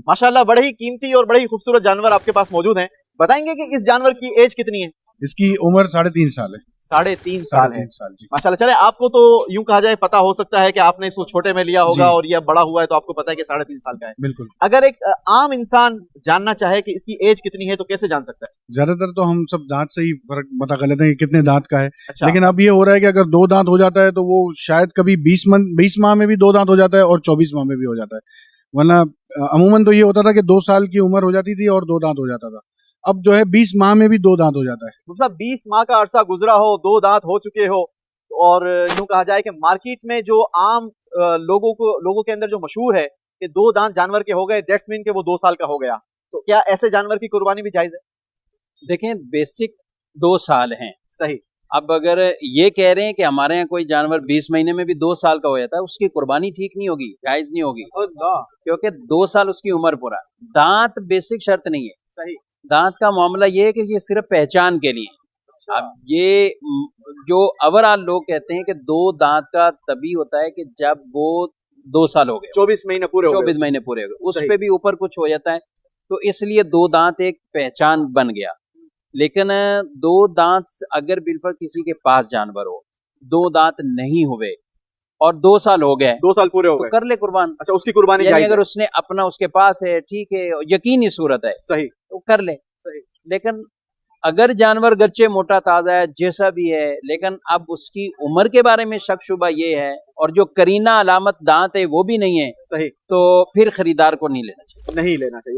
माशाल्लाह बड़े ही कीमती और बड़े ही खूबसूरत जानवर आपके पास मौजूद हैं। बताएंगे कि इस जानवर की एज कितनी है? इसकी उम्र 3.5 साल है। 3.5 साल है। 3.5 साल जी। माशाल्लाह। चले, आपको तो यूं कहा जाए पता हो सकता है कि आपने इसको छोटे में लिया होगा और ये बड़ा हुआ है तो आपको पता है कि 3.5 साल का है। बिल्कुल। अगर एक आम इंसान जानना चाहे कि इसकी एज कितनी है तो कैसे जान सकता है? ज्यादातर तो हम सब दांत से ही फर्क पता कर लेते हैं कि कितने दांत का है। अच्छा। लेकिन अब ये हो रहा है कि अगर 2 दांत हो जाता है तो वो शायद कभी 20 माह में भी 2 दांत हो जाता है और 24 माह में भी हो जाता है, वरना अमूमन तो ये होता था कि 2 साल की उम्र हो जाती थी और 2 दांत हो जाता था। अब जो है 20 माह में भी 2 दांत हो जाता है। साहब 20 माह का अरसा गुजरा हो, 2 दांत हो चुके हो, और यूं कहा जाए कि मार्केट में जो आम लोगों के अंदर जो मशहूर है कि 2 दांत जानवर के हो गए, दैट्स मीन के वो 2 साल का हो गया, तो क्या ऐसे जानवर की कुर्बानी भी जायज है? देखें, बेसिक 2 साल हैं। सही। अब अगर ये कह रहे हैं कि हमारे यहाँ कोई जानवर 20 महीने में भी 2 साल का हो जाता है, उसकी कुर्बानी ठीक नहीं होगी, जायज नहीं होगी, क्योंकि 2 साल उसकी उम्र पूरा। दांत बेसिक शर्त नहीं है। सही। दांत का मामला ये है कि ये सिर्फ पहचान के लिए। अब ये जो ओवरऑल लोग कहते हैं कि 2 दांत का तभी होता है कि जब वो 2 साल हो गए, 24 महीने पूरे हो गए, 24 महीने पूरे हो गए, उस पे भी ऊपर कुछ हो जाता है, तो इसलिए 2 दांत एक पहचान बन गया। लेकिन 2 दांत अगर बिल्कुल किसी के पास जानवर हो, 2 दांत नहीं हुए और 2 साल हो गए, 2 साल पूरे हो तो गए, कर ले कुर्बान। अच्छा, उसकी कुर्बानी यानी जायज अगर है। उसने अपना उसके पास है, ठीक है, यकीनी सूरत है, सही, तो कर ले। सही। लेकिन अगर जानवर गच्चे मोटा ताजा है, जैसा भी है, लेकिन अब उसकी उम्र के बारे में शक शुबा ये है और जो करीना अलामत दांत है वो भी नहीं है, सही, तो फिर खरीदार को नहीं लेना चाहिए। नहीं लेना चाहिए।